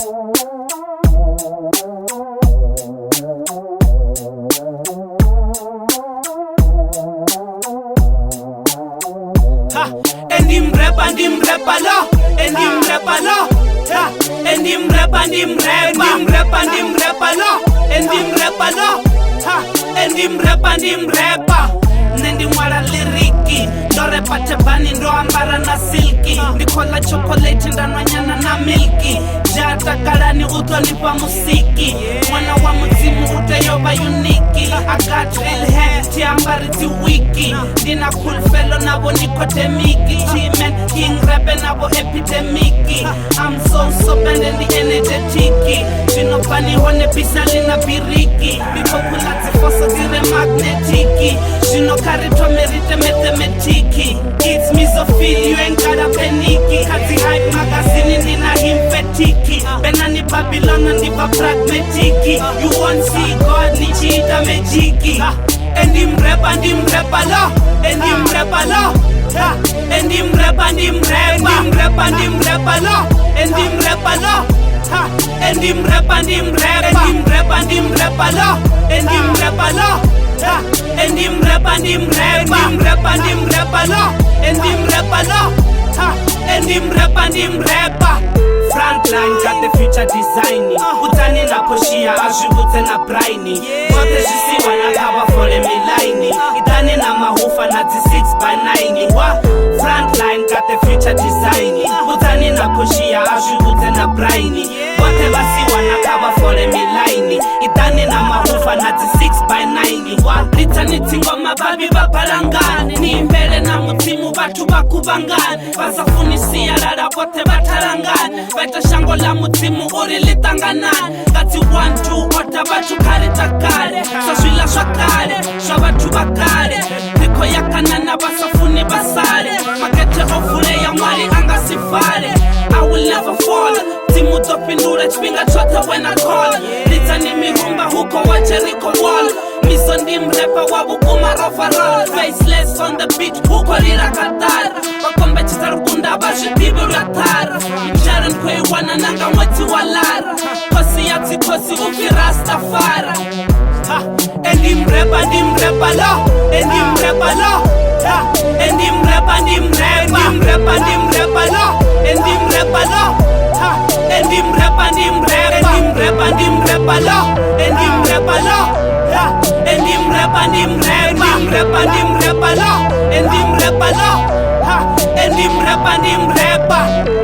Endim rapper lo, endim rapper lo. Endim rapper lo, endim rapper lo. Endim rapper. Nendi mwara liriki, ndo repa tebani ndo ambara na silki. Nikola chocolate ndanwanyana na milki. Jata karani utonipa musiki. Mwana wa mutimu utayoba uniki. I got real head, tiambari ti wiki. Dina cool fellow nabo niko temiki. G-man, king rape nabo epidemiki. I'm so bend and the energetiki. Chino pani hone pisali na biriki. Bipopulati fosa tire magnetiki. Chino karito merite mathematiki. It's misophil, you ain't got a peniki. Kati hype magazine nina himfetiki. Benani Babylon and diva pragmatiki. You won't see God ni chita mejiki. Endim rapper lo, endim rapper lo. Endim rapper lo, endim rapper lo. Endim rapper lo, endim rapper lo. Endim rapper lo, endim rapper lo. Endim rapper. Frontline got the future designing. Utani na poshia ajibute na braini. Wote jisiwa na kaba fole milaini. Idani na mahufa na 6x9. Frontline got the future designing. Utani na poshia ajibute na braini. Wote basiwa na kaba fole milaini. Idani na mahufa na 6x9. Litaniti ngoma babi baparangani. Ni mbele na mutimu batu bakubangani. Basafunisia rara bote batarangani. Beta shango la mutimu uri litanganani. Kati 1-2 ota batu kare takare. Sashwila shakare, shabatu bakare. Niko yakanana basafuni basare. Makete ofure ya mwari anga sifare. I will never fall. Timu topindure chpinga chote when I call. Litani mihumba huko wacheriko wall. Miso ndim repa wabu kumarofa roll. Faceless on the beat huko lira katar. Wakombe chitarukunda bashi bibiru yatar. Mjaran kwe wana nanga mweti walara. Kosi yati kosi uki rastafara. Endim rapper lo, endim rapper lo. Endim rapper lo, endim rapper lo. Endim rapper lo, endim rapper lo. Endim rapper lo. Endim rapper lo. Endim rapper lo.